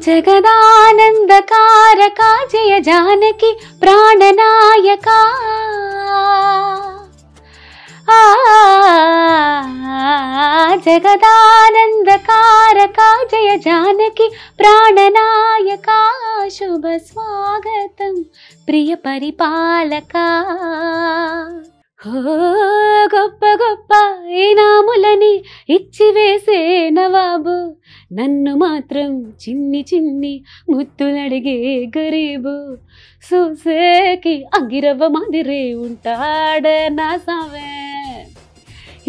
జగదానందకారకా జయ జానకి ప్రాణనాయకా జగదానందకారకా జయ జానకి ప్రాణనాయకా శుభ స్వాగతం ప్రియ పరిపాలకా గొప్ప గొప్ప ఇనాములని ఇచ్చివేసే నవాబు నన్ను మాత్రం చిన్ని చిన్ని ముత్తులడిగే గరీబు సూసేకి అగిరవ్వ మాదిరే ఉంటాడ నా సావే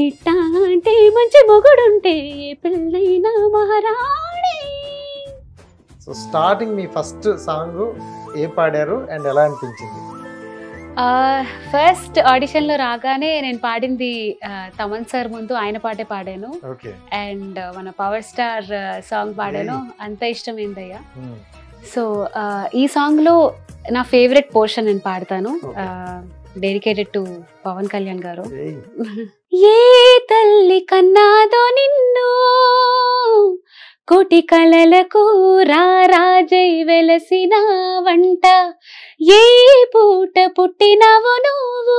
ఇట్లాంటి మంచి మొగుడుంటే పెళ్ళైన మహారాణి. సో స్టార్టింగ్ మీ ఫస్ట్ సాంగ్ ఏ పాడారు అండ్ ఎలా అనిపించింది? ఫస్ట్ ఆడిషన్లో రాగానే నేను పాడింది తమన్ సార్ ముందు ఆయన పాటే పాడాను. అండ్ మన పవర్ స్టార్ సాంగ్ పాడాను, అంత ఇష్టం ఏందయ్యా. సో ఈ సాంగ్లో నా ఫేవరెట్ పోర్షన్ నేను పాడతాను, డెడికేటెడ్ టు పవన్ కళ్యాణ్ గారు. ఏ తల్లి కన్నాదో నిన్ను కోటి కళలకు రాజై వెలసిన వంట, ఏ పూట పుట్టినవు నువ్వు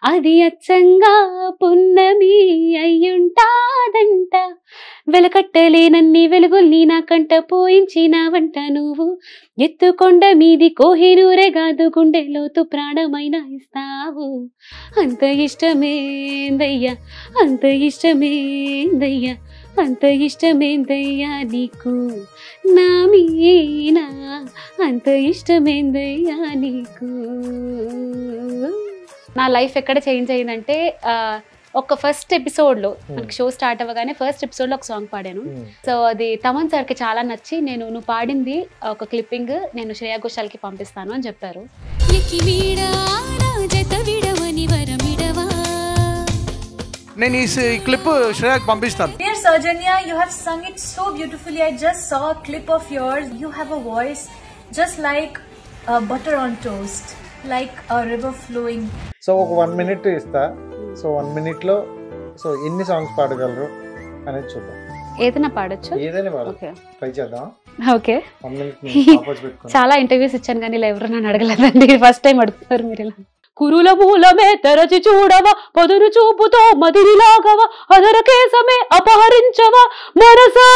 అది అచ్చంగా పున్నమి అయ్యుంటాదంట, వెలకట్టలేనన్ని వెలుగుల్ని నా కంట పోయించిన వంట నువ్వు, ఎత్తుకొండ మీది కోహినూరే కాదు గుండె లోతు ప్రాణమైన ఇస్తావు, అంత ఇష్టమేందయ్యా అంత ఇష్టమేందయ్యా అంత ఇష్టమేందయ్యా నీకు నా మీనా అంత ఇష్టమేందయ్యా నీకు. నా లైఫ్ ఎక్కడ చేంజ్ అయిందంటే ఒక ఫస్ట్ ఎపిసోడ్లో మనకి షో స్టార్ట్ అవ్వగానే ఫస్ట్ ఎపిసోడ్లో ఒక సాంగ్ పాడాను. సో అది తమన్ సార్కి చాలా నచ్చి నువ్వు పాడింది ఒక క్లిప్పింగ్ నేను శ్రేయా ఘోషాల్కి పంపిస్తాను అని చెప్పారు. నేను ఈ క్లిప్ శ్రేయాకి పంపిస్తాను. Dear Saujanya, you have sung it so beautifully. I just saw a clip of yours. You have a voice just like butter on toast, like a river flowing. So ఒక 1 minute ఇస్తా. So 1 minute లో so ఎన్ని songs పాడగలరు అనేది చూద్దాం. ఏదైనా పాడొచ్చు, ఏదైనా try చేద్దాం. Okay. 1 minute చాలా ఇంటర్వ్యూస్ ఇచ్చాను కానీ ఇలా ఎవరు నన్ను అడగలేదండి, ఫస్ట్ టైం అడుగుతారు మీరు ఇలా. కురుల మూలమే తెరచి చూడవా, పదును చూపుతో మదిని లాగవా, అదర కేసమే అపహరించవా, మనసా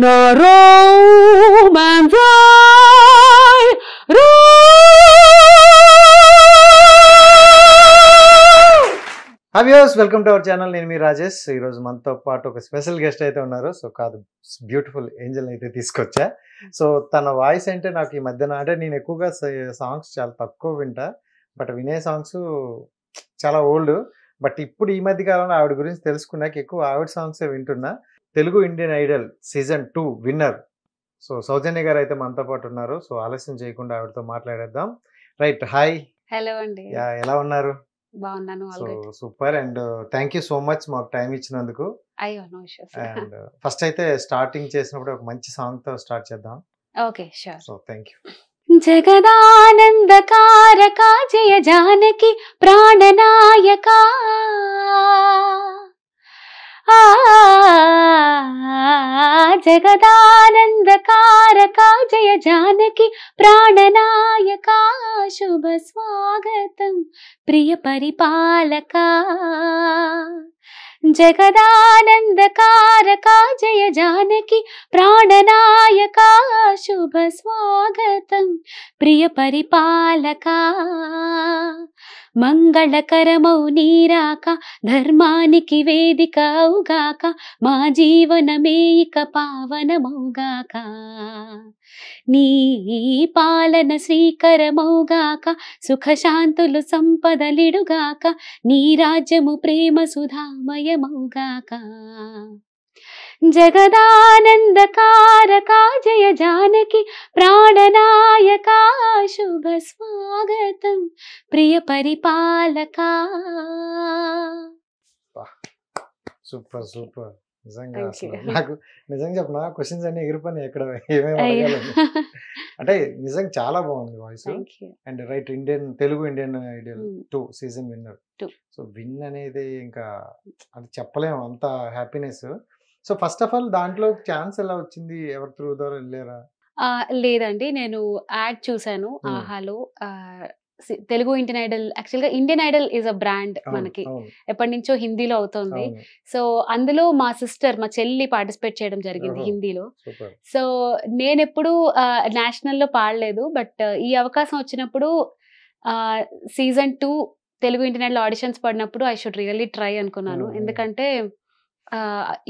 నా రోమాన్సాయ్ రో. Hi viewers, welcome to our channel. నేను మీ రాజేష్. ఈరోజు మనతో పాటు ఒక స్పెషల్ గెస్ట్ అయితే ఉన్నారు. సో కాదు, బ్యూటిఫుల్ ఏంజల్ అయితే తీసుకొచ్చా. సో తన వాయిస్ అంటే నాకు ఈ మధ్యన అంటే నేను ఎక్కువగా సాంగ్స్ చాలా తక్కువ వింటా, బట్ వినే సాంగ్స్ చాలా ఓల్డ్. బట్ ఇప్పుడు ఈ మధ్య కాలంలో ఆవిడ గురించి తెలుసుకున్నాక ఎక్కువ ఆవిడ సాంగ్సే వింటున్నా. Telugu Indian Idol season 2 winner so Soujanya garu అయితే మనతో పాటు ఉన్నారు. సో ఆలస్యం చేయకుండా ఆవిడతో మాట్లాడేద్దాం. Right, hi. హలో అండి, ఎలా ఉన్నారు? బాగున్నాను. So super and thank you so much మాకు టైం ఇచ్చినందుకు. అండ్ ఫస్ట్ అయితే స్టార్టింగ్ చేసినప్పుడు ఒక మంచి సాంగ్ తో స్టార్ట్ చేద్దాం. Okay, sure. So thank you. జగదానందకారకా జయ జానకి ప్రాణనాయకా జగదానందకారకా జయ జానకి ప్రాణనాయకా శుభ స్వాగతం ప్రియ పరిపాలకా. జగదానందకారకా జయ జానకి ప్రాణనాయకా శుభ స్వాగతం ప్రియ పరిపాలకా. మంగళకరమౌ నీరాక ధర్మానికి వేదిక అవుగాక, మా జీవనమే ఇక పావనమౌగాక, నీ పాలన శ్రీకరమౌగాక, సుఖశాంతులు సంపదలిడుగాక, నీ రాజ్యము ప్రేమ సుధామయమౌగాక. జగదానందకారకా జయ జానకి ప్రాణనాయకా శుభ స్వాగతం ప్రియ పరిపాలకా. Super super. నిజంగా నాకు నిజంగా చెప్పిన క్వశ్చన్స్ అన్ని ఎగిరిపోయి ఎక్కడ ఏమేమి అడగాలి అంటే నిజంగా చాలా బాగుంది voice. And right, Telugu Indian Idol 2 season winner. So win అనేది ఇంకా అది చెప్పలేము, అంత happiness. So first of all దాంట్లో ఛాన్స్ ఎలా వచ్చింది? ఎవరి త్రూ ద్వారా వెళ్ళారా? లేదండి, నేను యాడ్ చూసాను ఆహాలో. తెలుగు ఇండియన్ ఐడల్, యాక్చువల్గా Indian Idol is a brand మనకి, ఎప్పటి నుంచో హిందీలో అవుతుంది. సో అందులో మా సిస్టర్, మా చెల్లి పార్టిసిపేట్ చేయడం జరిగింది హిందీలో. సో నేను ఎప్పుడు నేషనల్లో పాడలేదు, బట్ ఈ అవకాశం వచ్చినప్పుడు season 2 Telugu Indian Idol auditions పడినప్పుడు ఐ షుడ్ రియల్లీ ట్రై అనుకున్నాను. ఎందుకంటే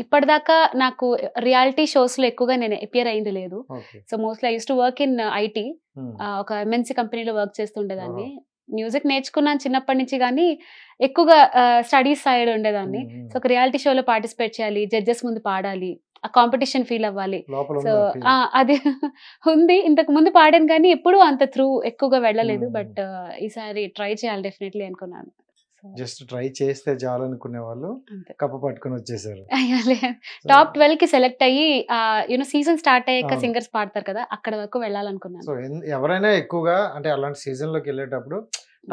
ఇప్పటిదాకా నాకు రియాలిటీ షోస్ లో ఎక్కువగా నేను అపియర్ అయింది లేదు. So mostly I use to work in IT, ఒక ఎంఎన్సీ కంపెనీలో వర్క్ చేస్తుండేదాన్ని. మ్యూజిక్ నేర్చుకున్నాను చిన్నప్పటి నుంచి, కానీ ఎక్కువగా స్టడీస్ సైడ్ ఉండేదాన్ని. సో ఒక రియాలిటీ షోలో పార్టిసిపేట్ చేయాలి, జడ్జెస్ ముందు పాడాలి, ఆ కాంపిటీషన్ ఫీల్ అవ్వాలి. సో అది ఉంది. ఇంతకు ముందు పాడాను కానీ ఎప్పుడు అంత త్రూ ఎక్కువగా వెళ్ళలేదు. బట్ ఈసారి ట్రై చేయాలి డెఫినెట్లీ అనుకున్నాను. జస్ట్ ట్రై చేస్తే చాలు అనుకునే వాళ్ళు కప్పు పట్టుకుని వచ్చేసారు. టాప్ 12 కి సెలెక్ట్ అయ్యి సీజన్ స్టార్ట్ అయ్యాక సింగర్స్ పాడతారు కదా, అక్కడ వరకు వెళ్ళాలనుకున్నాను. సో ఎవరైనా ఎక్కువగా అంటే అలాంటి సీజన్ లోకి వెళ్ళేటప్పుడు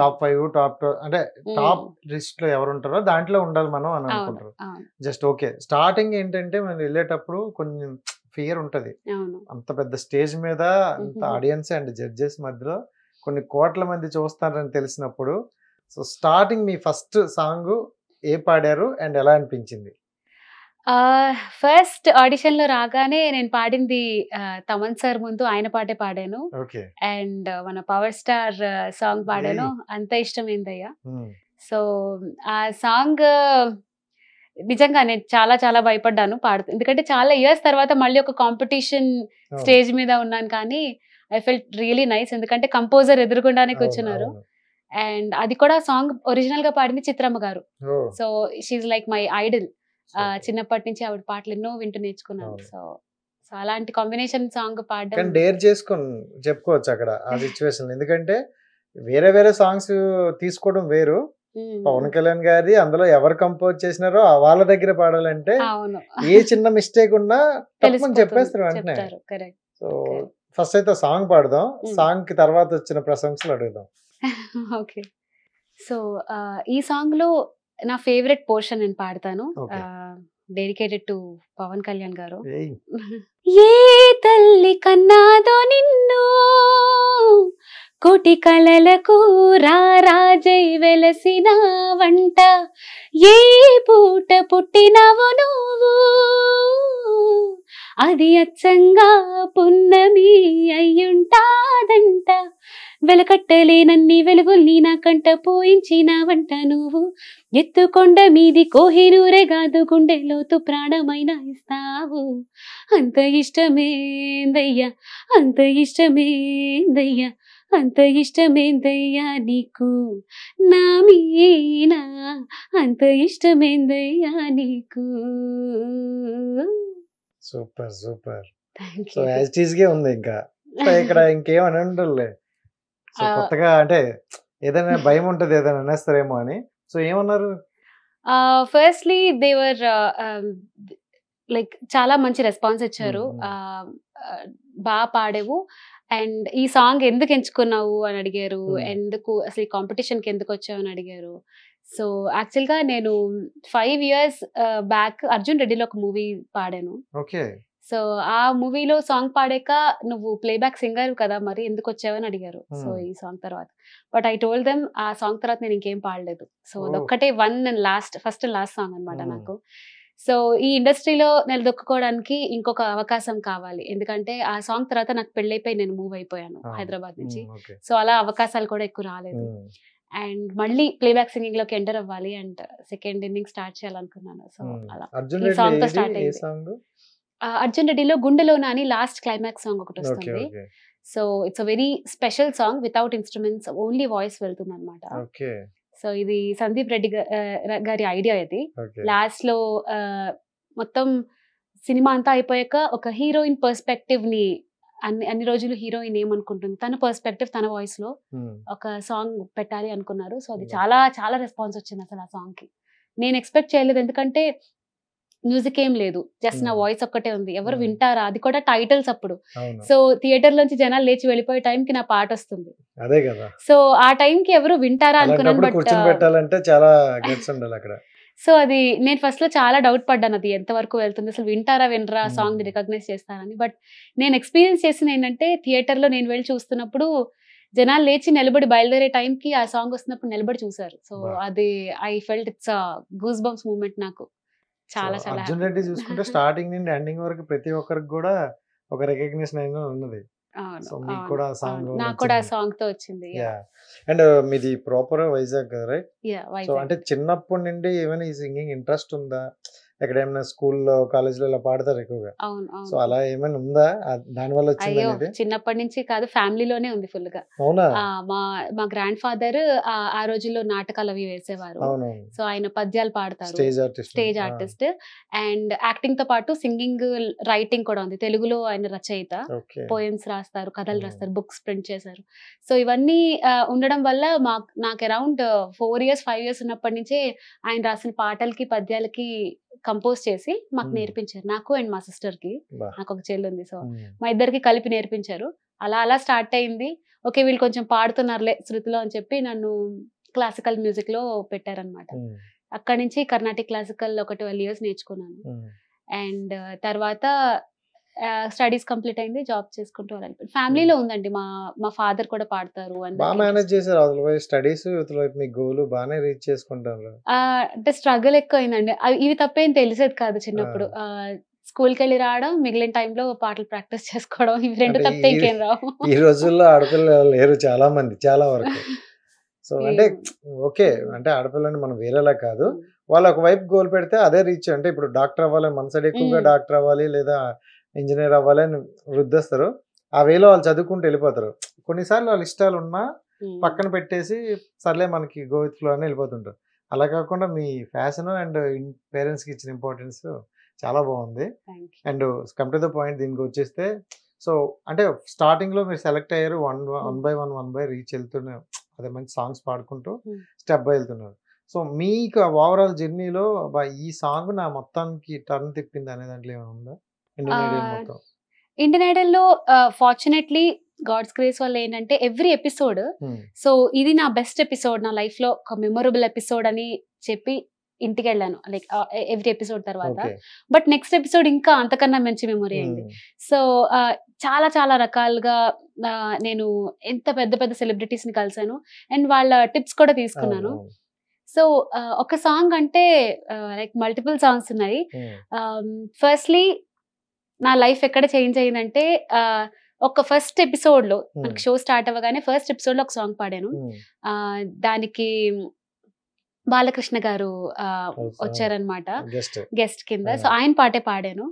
టాప్ 5 టాప్ 2 అంటే టాప్ లిస్ట్ లో ఎవరు ఉంటారో దాంట్లో ఉండాలి మనం అని అనుకుంటారు. జస్ట్ ఓకే, స్టార్టింగ్ ఏంటంటే మనం వెళ్ళేటప్పుడు కొంచెం ఫియర్ ఉంటది. అంత పెద్ద స్టేజ్ మీద అంత ఆడియన్స్ అండ్ జడ్జెస్ మధ్యలో కొన్ని కోట్ల మంది చూస్తారని తెలిసినప్పుడు, సో స్టార్టింగ్ మీ ఫస్ట్ సాంగ్ ఏ పాడారు అండ్ ఎలా అనిపించింది? ఫస్ట్ ఆడిషన్ లో రాగానే నేను పాడింది తమన్ సార్ ముందు ఆయన పాటే పాడాను. అండ్ మన పవర్ స్టార్ సాంగ్ పాడాను, అంత ఇష్టమైందయ్యా. సో ఆ సాంగ్ నిజంగా నేను చాలా చాలా భయపడ్డాను పాడుతూ, ఎందుకంటే చాలా ఇయర్స్ తర్వాత మళ్ళీ ఒక కాంపిటీషన్ స్టేజ్ మీద ఉన్నాను. కానీ ఐ ఫెల్ట్ రియలీ నైస్, ఎందుకంటే కంపోజర్ ఎదురుగుండానే కూర్చున్నారు. అండ్ అది కూడా సాంగ్ ఒరిజినల్ గా పాడింది చిత్రమ్మ గారు. So she's like my idol. చిన్నప్పటి నుంచి ఆవిడ పాటలు ఎన్నో వింటూ నేర్చుకున్నాను. సో సో అలాంటి కాంబినేషన్ సాంగ్ పాడడం డేర్ చేసుకొని చెప్పుకోవచ్చు అక్కడ ఆ సిచ్యువేషన్. ఎందుకంటే వేరే వేరే సాంగ్స్ తీసుకోవడం వేరు, పవన్ కళ్యాణ్ గారి అందులో ఎవరు కంపోజ్ చేసినారో వాళ్ళ దగ్గర పాడాలంటే ఏ చిన్న మిస్టేక్ ఉన్నా తప్పని చెప్పేస్తారు వెంటనే. సో ఫస్ట్ అయితే సాంగ్ పాడదాం, సాంగ్ కి తర్వాత వచ్చిన ప్రశంసలు అడుగుదాం. ఓకే, సో ఈ సాంగ్ లో నా ఫేవరెట్ పోర్షన్ నేను పాడతాను, డెడికేటెడ్ టు పవన్ కళ్యాణ్ గారు. ఏ తల్లి కన్నాదో నిన్ను, కోటి కళలకు రారాజై వెలసిన వంట, ఏ పూట పుట్టినవు నువ్వు, అది అచ్చంగా పున్నమి అయ్యుంటాదంట, వెలకట్టలేనన్ని వెలుగుల్ని నా కంట పోయించిన వంట నువ్వు, ఎత్తుకొండ మీది కోహినూరే కాదు గుండె లోతు ప్రాణమైన ఇస్తావు, అంత ఇష్టమేందయ్యా, అంత ఇష్టమేందయ్యా, అంత ఇష్టమేందయ్యా నీకు నా మీనా, అంత ఇష్టమేందయ్యా నీకు. Super super. So as it is గే ఉంది, ఇంకా ఇక్కడ ఇంకేమని ఉండలే. సో కొత్తగా అంటే ఏదైనా భయం ఉంటది ఏదైనా అనేస్తారేమో అని. సో ఏమన్నారు? ఫస్ట్లీ దేవర్ లైక్ చాలా మంచి రెస్పాన్స్ ఇచ్చారు, బాగా పాడేవు, అండ్ ఈ సాంగ్ ఎందుకు ఎంచుకున్నావు అని అడిగారు, ఎందుకు అసలు ఈ కాంపిటీషన్కి ఎందుకు వచ్చావు అని అడిగారు. సో యాక్చువల్గా నేను 5 years బ్యాక్ అర్జున్ రెడ్డిలో ఒక మూవీ పాడాను. సో ఆ మూవీలో సాంగ్ పాడాక నువ్వు ప్లేబ్యాక్ సింగర్ కదా, మరి ఎందుకు వచ్చావని అడిగారు. సో ఈ సాంగ్ తర్వాత, బట్ ఐ టోల్డ్ దెమ్ ఆ సాంగ్ తర్వాత నేను ఇంకేం పాడలేదు. సో అదొక్కటే ఫస్ట్ అండ్ లాస్ట్ సాంగ్ అనమాట నాకు. సో ఈ ఇండస్ట్రీలో నిలదొక్కుకోవడానికి ఇంకొక అవకాశం కావాలి, ఎందుకంటే ఆ సాంగ్ తర్వాత నాకు పెళ్ళైపోయి నేను మూవ్ అయిపోయాను హైదరాబాద్ నుంచి. సో అలా అవకాశాలు కూడా ఎక్కువ రాలేదు. అండ్ మళ్ళీ ప్లేబ్యాక్ సింగింగ్ లోకి ఎంటర్ అవ్వాలి అండ్ సెకండ్ ఇన్నింగ్ స్టార్ట్ చేయాలనుకున్నాను. సో అలా ఈ సాంగ్ తో స్టార్ట్ అయింది. అర్జున్ రెడ్డిలో గుండెలో నాని లాస్ట్ క్లైమాక్స్ సాంగ్ ఒకటి వస్తుంది. So it's a very special song, without instruments, only voice వెళ్తుంది అనమాట. సో ఇది సందీప్ రెడ్డి గారి ఐడియా. ఇది లాస్ట్ లో మొత్తం సినిమా అంతా అయిపోయాక ఒక హీరోయిన్ పర్స్పెక్టివ్ ని, అన్ని రోజులు హీరోయిన్ ఏమనుకుంటుంది తన పర్స్పెక్టివ్, తన వాయిస్ లో ఒక సాంగ్ పెట్టాలి అనుకున్నారు. సో అది చాలా చాలా రెస్పాన్స్ వచ్చింది అసలు ఆ సాంగ్ కి. నేను ఎక్స్పెక్ట్ చేయలేదు, ఎందుకంటే మ్యూజిక్ ఏం లేదు, జస్ట్ నా వాయిస్ ఒక్కటే ఉంది. ఎవరు వింటారా, అది కూడా టైటిల్స్ అప్పుడు. సో థియేటర్ లోంచి జనాలు లేచి వెళ్ళిపోయే టైం కి నా పాట వస్తుంది. అదే కదా. సో ఆ టైం కి ఎవరు వింటారా అనుకున్నాను. బట్ పెట్టాలంటే చాలా గట్స్ ఉండాలి అక్కడ. సో అది నేను ఫస్ట్ లో చాలా డౌట్ పడ్డాను, అది ఎంతవరకు వెళ్తుంది, అసలు వింటారా వినరా, సాంగ్ ని రికగ్నైజ్ చేస్తారని. బట్ నేను ఎక్స్పీరియన్స్ చేసింది ఏంటంటే, థియేటర్ లో నేను వెళ్ళి చూస్తున్నప్పుడు జనాలు లేచి నిలబడి బయలుదేరే టైంకి ఆ సాంగ్ వస్తున్నప్పుడు నిలబడి చూసారు. సో అది I felt it's goose bumps moment నాకు. చాలా చాలా అర్జున్ రెడ్డి చూసుకుంటే స్టార్టింగ్ నుండి ఎండింగ్ వరకు ప్రతి ఒక్కరికి కూడా ఒక రికగ్నిషన్ అయినా ఉన్నది. సో మీకు కూడా ఆ సాంగ్ నాకు కూడా ఆ సాంగ్ తో వచ్చింది. అండ్ మీది ప్రాపర్ వైజాగ్ కదా, రైట్? సో అంటే చిన్నప్పటి నుండి ఏమైనా ఈ సింగింగ్ ఇంట్రెస్ట్ ఉందా? ఎక్కడ ఏమైనా స్కూల్లో కాలేజ్లో ఇలా పాడతారు ఎక్కువగా, సో అలా ఏమైనా ఉందా? దాని వల్ల వచ్చింది? చిన్నప్పటి నుంచి కాదు, ఫ్యామిలీలోనే ఉంది ఫుల్ గా. అవునా? మా గ్రాండ్ ఫాదర్ ఆ రోజుల్లో నాటకాలు అవి వేసేవారు. సో ఆయన పద్యాలు పాడతారు, స్టేజ్ ఆర్టిస్ట్, అండ్ యాక్టింగ్ తో పాటు సింగింగ్, రైటింగ్ కూడా ఉంది. తెలుగులో ఆయన రచయిత, పోయమ్స్ రాస్తారు, కథలు రాస్తారు, బుక్స్ ప్రింట్ చేశారు. సో ఇవన్నీ ఉండడం వల్ల నాకు అరౌండ్ 4 years 5 years ఉన్నప్పటి నుంచే ఆయన రాసిన పాటలకి పద్యాలకి కంపోజ్ చేసి మాకు నేర్పించారు, నాకు అండ్ మా సిస్టర్ కి. నాకు ఒక చెల్లి ఉంది, సో మా ఇద్దరికి కలిపి నేర్పించారు. అలా స్టార్ట్ అయింది. ఓకే వీళ్ళు కొంచెం పాడుతున్నారులే శృతిలో అని చెప్పి నన్ను క్లాసికల్ మ్యూజిక్ లో పెట్టారనమాట. అక్కడి నుంచి కర్ణాటిక్ క్లాసికల్ ఒక 12 years నేర్చుకున్నాను. అండ్ తర్వాత స్టడీస్ కంప్లీట్ అయింది, జాబ్ చేసుకుంటూ వెళ్ళాలి. ఫ్యామిలీలో ఉందండి, మా ఫాదర్ కూడా పాడతారు. బాగా మేనేజ్ చేశారు. అసలు స్టడీస్ మీ గోల్ బాగానే రీచ్ చేసుకుంటారు. అంటే స్ట్రగుల్ ఎక్కువ అయిందండి. ఇవి తప్పేం తెలిసేది కాదు చిన్నప్పుడు. స్కూల్కి వెళ్ళి రావడం, మిగిలిన టైంలో పాటలు ప్రాక్టీస్ చేసుకోవడం, ఇవి రెండు తప్పే ఇంకేం రావు. ఈ రోజుల్లో ఆడపిల్లలు లేరు చాలా మంది, చాలా వరకు. సో అంటే ఓకే, అంటే ఆడపిల్లని మనం వేరేలా కాదు, వాళ్ళు ఒక వైపు గోల్ పెడితే అదే రీచ్. అంటే ఇప్పుడు డాక్టర్ అవ్వాలి, మన సైడ్ ఎక్కువగా డాక్టర్ అవ్వాలి లేదా ఇంజనీర్ అవ్వాలి అని వృద్ధిస్తారు. ఆ వేలో వాళ్ళు చదువుకుంటూ వెళ్ళిపోతారు. కొన్నిసార్లు వాళ్ళ ఇష్టాలు ఉన్నా పక్కన పెట్టేసి సర్లే మనకి గో విత్ ఫ్లో అని వెళ్ళిపోతుంటారు. అలా కాకుండా మీ ఫ్యాషన్ అండ్ పేరెంట్స్కి ఇచ్చిన ఇంపార్టెన్స్ చాలా బాగుంది. And come to the point దీనికి వచ్చేస్తే, సో అంటే స్టార్టింగ్లో మీరు సెలెక్ట్ అయ్యారు, వన్ బై రీచ్ వెళ్తున్నారు, అదే మంచి సాంగ్స్ పాడుకుంటూ స్టెప్ బై వెళ్తున్నారు. సో మీకు ఓవరాల్ జర్నీలో ఈ సాంగ్ నా మొత్తానికి టర్న్ తిప్పింది అనే దాంట్లో ఏమైనా ఉందా? ఇండియన్ ఐడల్ లో ఫార్చునేట్లీ గాడ్స్ గ్రేస్ వల్ల ఏంటంటే ఎవ్రీ ఎపిసోడ్, సో ఇది నా బెస్ట్ ఎపిసోడ్, నా లైఫ్ లో ఒక మెమొరబుల్ ఎపిసోడ్ అని చెప్పి ఇంటికి వెళ్ళాను, లైక్ ఎవ్రీ ఎపిసోడ్ తర్వాత. బట్ నెక్స్ట్ ఎపిసోడ్ ఇంకా అంతకన్నా మంచి మెమొరీ అయింది. సో చాలా చాలా రకాలుగా నేను ఎంత పెద్ద పెద్ద సెలబ్రిటీస్ ని కలిసాను అండ్ వాళ్ళ టిప్స్ కూడా తీసుకున్నాను. సో ఒక సాంగ్ అంటే లైక్ మల్టిపుల్ సాంగ్స్ ఉన్నాయి. ఫస్ట్లీ నా లైఫ్ ఎక్కడ చేంజ్ అయిందంటే, ఒక ఫస్ట్ ఎపిసోడ్ లో మనకి షో స్టార్ట్ అవ్వగానే ఫస్ట్ ఎపిసోడ్ లో ఒక సాంగ్ పాడాను. దానికి బాలకృష్ణ గారు వచ్చారనమాట గెస్ట్ కింద. సో ఆయన పాటే పాడాను.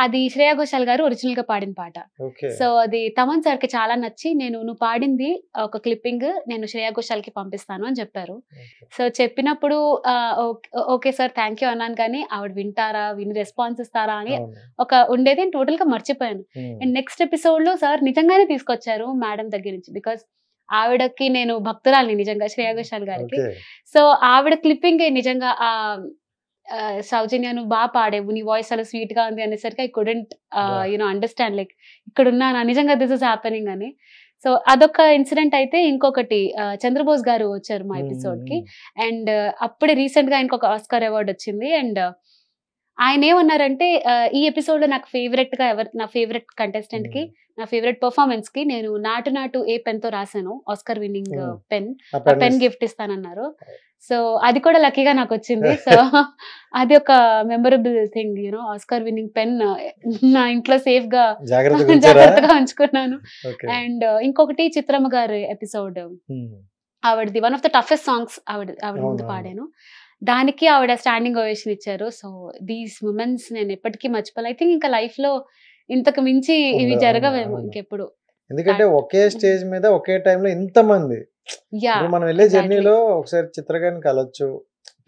అది శ్రేయా ఘోషాల్ గారు ఒరిజినల్ గా పాడిన పాట. సో అది తమన్ సార్ కి చాలా నచ్చి, నువ్వు పాడింది ఒక క్లిప్పింగ్ నేను శ్రేయా ఘోషాల్ కి పంపిస్తాను అని చెప్పారు. సో చెప్పినప్పుడు ఓకే సార్ థ్యాంక్ యూ అన్నాను, కానీ ఆవిడ వింటారా, విని రెస్పాన్స్ ఇస్తారా అని ఉండేది టోటల్ గా మర్చిపోయాను. అండ్ నెక్స్ట్ ఎపిసోడ్ లో సార్ నిజంగానే తీసుకొచ్చారు మేడం దగ్గర నుంచి, బికాస్ ఆవిడకి నేను భక్తురాలిని నిజంగా శ్రేయా ఘోషాల్ గారికి. సో ఆవిడ క్లిప్పింగ్ నిజంగా సౌజన్య నువ్వు బాగా పాడేవు, నీ వాయిస్ అలా స్వీట్ గా ఉంది అనేసరికి ఐ కుడెంట్ అండర్స్టాండ్, లైక్ ఇక్కడ ఉన్నాను నిజంగా దిస్ ఇస్ హ్యాపెనింగ్ అని. సో అదొక ఇన్సిడెంట్. అయితే ఇంకొకటి చంద్రబోస్ గారు వచ్చారు మా ఎపిసోడ్ కి, అండ్ అప్పుడే రీసెంట్ గా ఆయనకు ఒక ఆస్కార్ అవార్డు వచ్చింది. అండ్ ఆయన ఏమన్నారంటే, ఈ ఎపిసోడ్ లో నాకు ఫేవరెట్ గా నా ఫేవరెట్ కంటెస్టెంట్ కి, నా ఫేవరెట్ పర్ఫార్మెన్స్ కి నేను నాటు ఏ పెన్ తో రాశాను ఆస్కార్ విన్నింగ్ పెన్, ఆ పెన్ గిఫ్ట్ ఇస్తానన్నారు. సో అది కూడా లక్కీగా నాకు వచ్చింది. సో అది ఒక memorable thing, Oscar winning pen నా ఇంట్లో సేఫ్ గా జాగ్రత్తగా ఉంచుకున్నాను. అండ్ ఇంకొకటి చిత్రమ్మ గారి ఎపిసోడ్, ఆవిడది one of the toughest songs ఆవిడ ముందు పాడాను, దానికి ఆవిడ స్టాండింగ్ ఓవేషన్ ఇచ్చారు. సో దీస్ మూమెంట్స్ నేను ఎప్పటికీ మర్చిపోలే. ఐ థింక్ ఇంకా లైఫ్ లో ఇంతకు మించి ఇవి జరగవేమో ఇంకెప్పుడు. ఎందుకంటే ఒకే స్టేజ్ మీద ఒకే టైంలో ఇంత మంది, మనం వెళ్ళే జర్నీలో ఒకసారి చిత్రగారిని కలవచ్చు,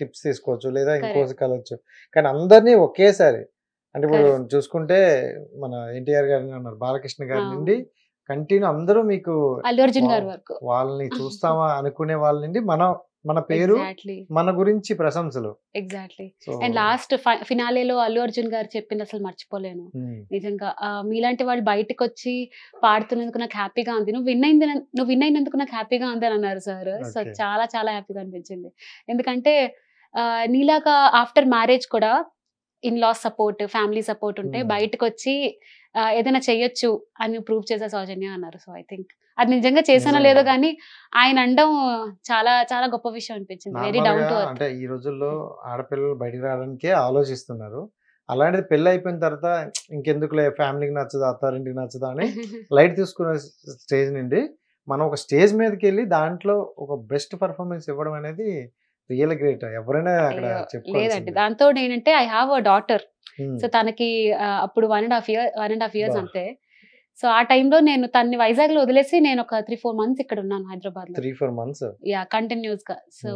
టిప్స్ తీసుకోవచ్చు, లేదా ఇంకోసి కలవచ్చు, కానీ అందరినీ ఒకేసారి. అంటే ఇప్పుడు చూసుకుంటే మన ఎన్టీఆర్ గారిని ఉన్నారు, బాలకృష్ణ గారి నుండి కంటిన్యూ అందరూ మీకు అల్లు అర్జున్ గారి వరకు వాళ్ళని చూస్తామా అనుకునే వాళ్ళ నుండి మన పేరు మన గురించి ప్రశంసలు. ఎగ్జాక్ట్లీ. అండ్ లాస్ట్ ఫినాలేలో అల్లు అర్జున్ గారు చెప్పింది అసలు మర్చిపోలేను నిజంగా. మీలాంటి వాళ్ళు బయటకు వచ్చి పాడుతున్నందుకు నాకు హ్యాపీగా ఉంది, నువ్వు విన్ అయినందుకు నాకు హ్యాపీగా ఉంది అని అన్నారు సార్. సో చాలా చాలా హ్యాపీగా అనిపించింది. ఎందుకంటే నీలాగా ఆఫ్టర్ మ్యారేజ్ కూడా in laws support, family support ఉంటే బయటకు వచ్చి ఏదైనా చెయ్యొచ్చు అని ప్రూవ్ చేసే సౌజన్య అన్నారు. సో ఐ థింక్ అది నిజంగా చేసానో లేదో కానీ ఆయన అనడం చాలా చాలా గొప్ప విషయం అనిపించింది. Very down to earth. అంటే ఈ రోజుల్లో ఆడపిల్లలు బయటికి రావడానికే ఆలోచిస్తున్నారు. అలాంటిది పెళ్లి అయిపోయిన తర్వాత ఇంకెందుకులే, ఫ్యామిలీకి నచ్చదా, అత్తారింటికి నచ్చదా అని లైట్ తీసుకునే స్టేజ్ నుండి మనం ఒక స్టేజ్ మీదకి వెళ్ళి దాంట్లో ఒక బెస్ట్ పర్ఫార్మెన్స్ ఇవ్వడం అనేది రియల్ గ్రేట్. ఎవరైనా అక్కడ లేదండి. దాంతో ఏంటంటే I have a daughter. So తనకి అప్పుడు 1.5 years అంతే. సో ఆ టైంలో నేను తన్ని వైజాగ్ లో వదిలేసి నేను ఒక 3-4 months ఇక్కడ ఉన్నాను హైదరాబాద్ లో. 3-4 months యా, కంటిన్యూస్ గా. సో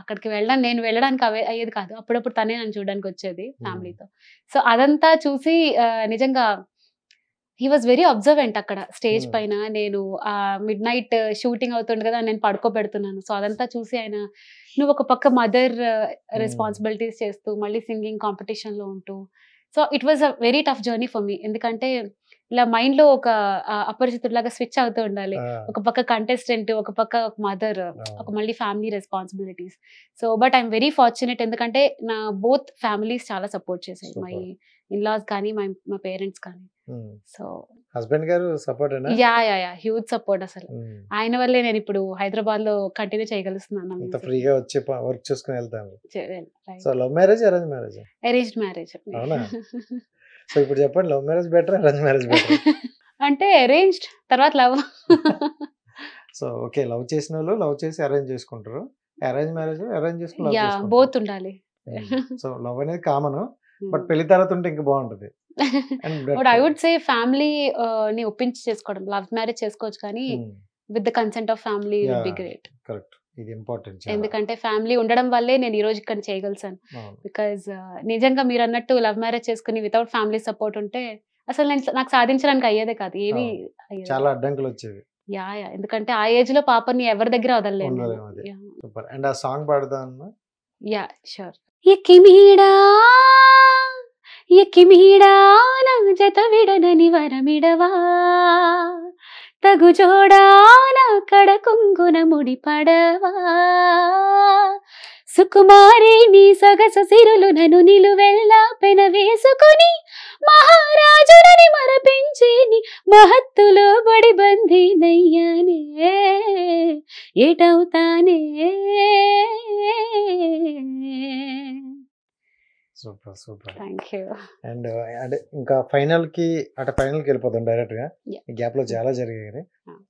అక్కడికి నేను వెళ్ళడానికి అయ్యేది కాదు. అప్పుడప్పుడు తనే నన్ను చూడడానికి వచ్చేది ఫ్యామిలీతో. సో అదంతా చూసి నిజంగా హీ వాజ్ వెరీ అబ్జర్వెంట్ అక్కడ స్టేజ్ పైన. నేను మిడ్ నైట్ షూటింగ్ అవుతుంది కదా, నేను పడుకోబెడుతున్నాను. సో అదంతా చూసి ఆయన, నువ్వు ఒక పక్క మదర్ రెస్పాన్సిబిలిటీస్ చేస్తూ మళ్ళీ సింగింగ్ కాంపిటీషన్ లో ఉంటూ. So it was a very tough journey for me. ఎందుకంటే ఇలా మైండ్ లో ఒక అపరిచితుడిలాగా స్విచ్ అవుతూ ఉండాలి. ఒక పక్క కంటెస్టెంట్, ఒక పక్క మదర్, ఒక మళ్ళీ family responsibilities. So but I'm very fortunate, ఎందుకంటే నా బోత్ ఫ్యామిలీస్ చాలా సపోర్ట్ చేశాయి. మై ఇన్లాస్ కానీ మా పేరెంట్స్ కానీ. సో హస్బెండ్ గారు సపోర్ట్ యా హ్యూజ్ సపోర్ట్. అసలు ఆయన వల్లే నేను ఇప్పుడు హైదరాబాద్ లో కంటిన్యూ చేయగలుగుతున్నాను. ఫ్రీగా వచ్చి వర్క్ చేసుకుని వెళ్తాను. So love marriage, arrange marriage? Arranged marriage. So ఇప్పుడు చెప్పండి, love marriage better, arrange marriage better? అంటే అరేంజ్డ్ తర్వాత లవ్. సో ఓకే, లవ్ చేసిన వాళ్ళు లవ్ చేసి అరేంజ్ చేసుకుంటారు, అరేంజ్ మ్యారేజ్ అరేంజ్ చేసుకుని బోత్ ఉండాలి. సో లవ్ అనేది కామన్, బట్ పెళ్లి తర్వాత ఉంటే ఇంకా బాగుంటది. ఐ వుడ్ సే ఫ్యామిలీ ని ఒప్పించి చేసుకోవడం. లవ్ మ్యారేజ్ చేసుకోవచ్చు కానీ with the consent of family would be great. Correct, ఇది ఇంపార్టెంట్. ఎందుకంటే ఫ్యామిలీ ఉండడం వల్లే నేను ఈ రోజు ఇక్కడ చేయగలిసాను. బికాజ్ నిజంగా మీరు అన్నట్టు లవ్ మ్యారేజ్ చేసుకుని వితౌట్ ఫ్యామిలీ సపోర్ట్ ఉంటే అసలు నాకు సాధించడానికి అయ్యేదే కాదు. ఏవి చాలా అడ్డంకులు వచ్చేవి. యా ఎందుకంటే ఆ ఏజ్ లో పాపని ఎవరి దగ్గర వదలలేదు. సూపర్. అండ్ ఆ సాంగ్ పాడదాం. Yeah sure. ఎక్కిమీడా నా జత విడనని వరమిడవా, తగు జోడానా కడ కొంగున ముడి పడవా, సుకుమారి నీ సొగసు సిరులు నన్ను నిలువెల్లా పెన వేసుకుని మహారాజులని మరపించి మహత్తులో బడి బందీ నయ్యానే, ఏటవుతానే. Super super. థాంక్యూ. అండ్ అంటే ఇంకా ఫైనల్ కి వెళ్ళిపోతాం డైరెక్ట్ గా. ఈ గ్యాప్ లో చాలా జరిగాయి.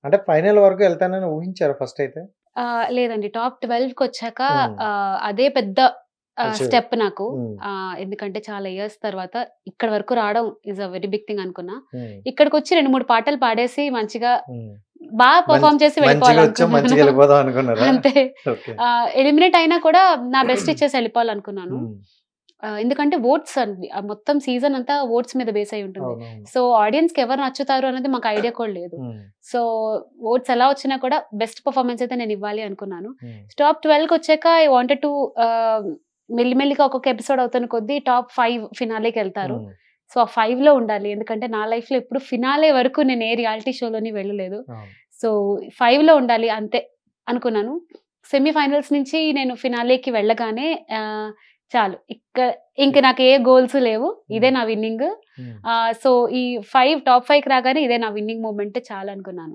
అంటే ఫైనల్ వరకు వెళ్తానని ఊహించారు ఫస్ట్ అయితే? లేదండి, టాప్ 12 కి వచ్చాక అదే పెద్ద స్టెప్ నాకు. ఎందుకంటే చాలా ఇయర్స్ తర్వాత ఇక్కడ వరకు రావడం is a very big thing అనుకున్నా. ఇక్కడికి వచ్చి 2-3 పాటలు పాడేసి మంచిగా బాగా పర్ఫార్మ్ చేసి వెళ్ళిపోవాలనుకున్నాను. అంతే. ఎలిమినేట్ అయినా కూడా నా బెస్ట్ ఇచ్చేసి వెళ్ళిపోవాలనుకున్నాను. ఎందుకంటే ఓట్స్ అండి, మొత్తం సీజన్ అంతా ఓట్స్ మీద బేస్ అయి ఉంటుంది. సో ఆడియన్స్ కి ఎవరు నచ్చుతారు అనేది మాకు ఐడియా కూడా లేదు. సో ఓట్స్ ఎలా వచ్చినా కూడా బెస్ట్ పర్ఫార్మెన్స్ అయితే నేను ఇవ్వాలి అనుకున్నాను. టాప్ 12 కి వచ్చాక ఐ వాంటెడ్ టు మెల్లిమెల్లిగా ఒక్కొక్క ఎపిసోడ్ అవుతున్న కొద్దీ టాప్ 5 ఫినాలేకి వెళ్తారు. సో ఆ 5 లో ఉండాలి. ఎందుకంటే నా లైఫ్ లో ఎప్పుడు ఫినాలే వరకు నేను ఏ రియాలిటీ షోలోని వెళ్ళలేదు. సో 5 లో ఉండాలి అంతే అనుకున్నాను. సెమీఫైనల్స్ నుంచి నేను ఫినాలేకి వెళ్ళగానే చాలు, ఇంక నాకు ఏ గోల్స్ లేవు, ఇదే నా విన్నింగ్. సో ఈ టాప్ 5 కి రాగానే ఇదే నా విన్నింగ్ మూమెంట్ చాలా అనుకున్నాను.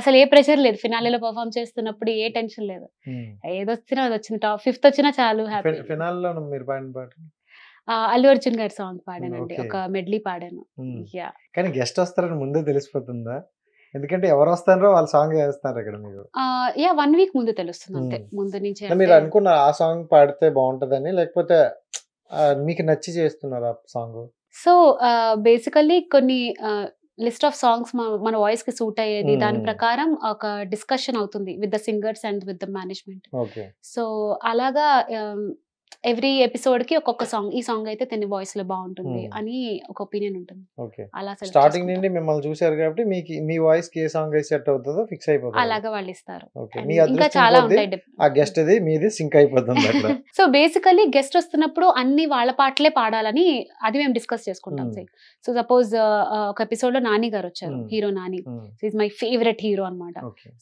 అసలు ఏ ప్రెషర్ లేదు. ఫినాలేలో పర్ఫార్మ్ చేస్తున్నప్పుడు ఏ టెన్షన్ లేదు. ఏదొచ్చినా అది వచ్చింది, టాప్ 5th వచ్చినా చాలు హ్యాపీ. అల్లు అర్జున్ గారి సాంగ్ పాడానండి, ఒక మెడ్లీ పాడాను. కానీ గెస్ట్ వస్తారని ముందే తెలిసిపోతుందా? ఎందుకంటే ఎవరు వస్తారో వాళ్ళ సాంగ్ చేస్తారు ఇక్కడ మీరు? 1 week ముందు తెలుస్తుంది అంతే. ముందు నుంచి మీరు అనుకున్న ఆ సాంగ్ పాడితే బాగుంటదని, లేకపోతే మీకు నచ్చి చేస్తున్నారు ఆ సాంగ్? సో బేసికల్లీ కొన్ని లిస్ట్ ఆఫ్ సాంగ్స్ మన వాయిస్ కి సూట్ అయ్యేది, దాని ప్రకారం ఒక డిస్కషన్ అవుతుంది with the singers and with the management. So అలాగా ఎవ్రీ ఎపిసోడ్ కి ఒక్కొక్క సాంగ్, ఈ సాంగ్ అయితే తన వాయిస్ లో బాగుంటుంది అని ఒక ఒపీనియన్ ఉంటుంది. అలా స్టార్టింగ్ నుండి మిమ్మల్ని చూసారు కాబట్టి మీకు మీ వాయిస్ కి ఏ సాంగ్ అయితే సెట్ అవుతుందో ఫిక్స్ అయిపోతుంది. అలాగా వాళ్ళు ఇస్తారు. ఇంకా చాలా ఉంటాయి. ఆ గెస్ట్ అది మీది సింక్ అయిపోతుంది అట్లా. సో బేసికలీ గెస్ట్ వస్తున్నప్పుడు అన్ని వాళ్ళ పాటలే పాడాలని అది మేము డిస్కస్ చేసుకుంటాం. సో సపోజ్ ఒక ఎపిసోడ్ లో నాని గారు వచ్చారు, hero Nani, is my favourite hero అన్నమాట.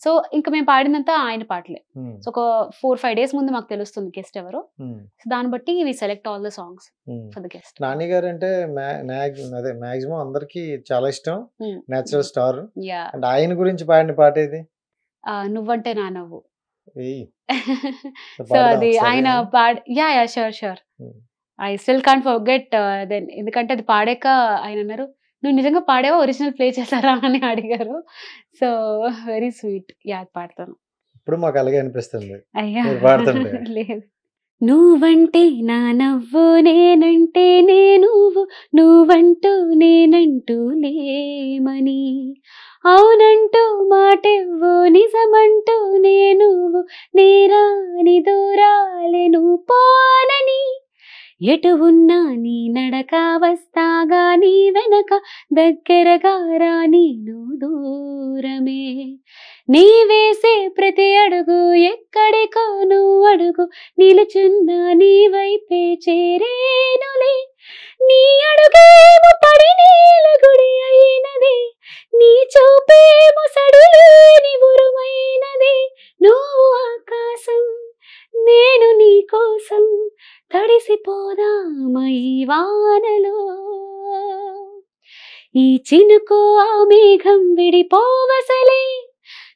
సో ఇంకా మేము పాడినంతా ఆయన పాటలే. సో ఒక 4-5 days ముందు మాకు తెలుస్తుంది గెస్ట్ ఎవరు. దాన్ని బట్టి we select all the songs for the guest. Nani గారు అంటే అదే మాక్సిమం అందరికి చాలా ఇష్టం, నేచురల్ స్టార్. అండ్ ఆయన గురించి పాడిన పాట ఏది? నువ్వంటే నా నవ్వు. సో అది ఆయన sure I still can't forget then. ఎందుకంటే అది పాడాక ఆయన అన్నారు, నువ్వు నిజంగా పాడావా, ఒరిజినల్ ప్లే చేశారా అని అడిగారు. So very sweet. పాడతాను. ఇప్పుడు మాకు అలాగే అనిపిస్తుంది. లేదు. నువ్వంటే నా నవ్వు, నేనంటే నేను, నువ్వంటూ నేనంటూ లేమని, అవునంటూ మాటెవ్వు, నిజమంటూ నేను, నేరాని దూరాలెను పోనని, ఎటు ఉన్నా నీ నడక వస్తాగా, నీ వెనక దగ్గరగా రా నేను దూరమే, నీ వేసే ప్రతి అడుగు ఎక్కడికో నువ్వు అడుగు, నిలుచున్నా నీ వైపే చేరేనులే, నీ అడుగేమో పడి నీల గుడి అయినది, నీ చూపేమో సడిలేని ఉరుమైనది, నువ్వు ఆకాశం నేను నీ కోసం, తడిసిపోదామా ఈ వానలో, ఈ చినుకు ఆ మేఘం విడిపోవసలే,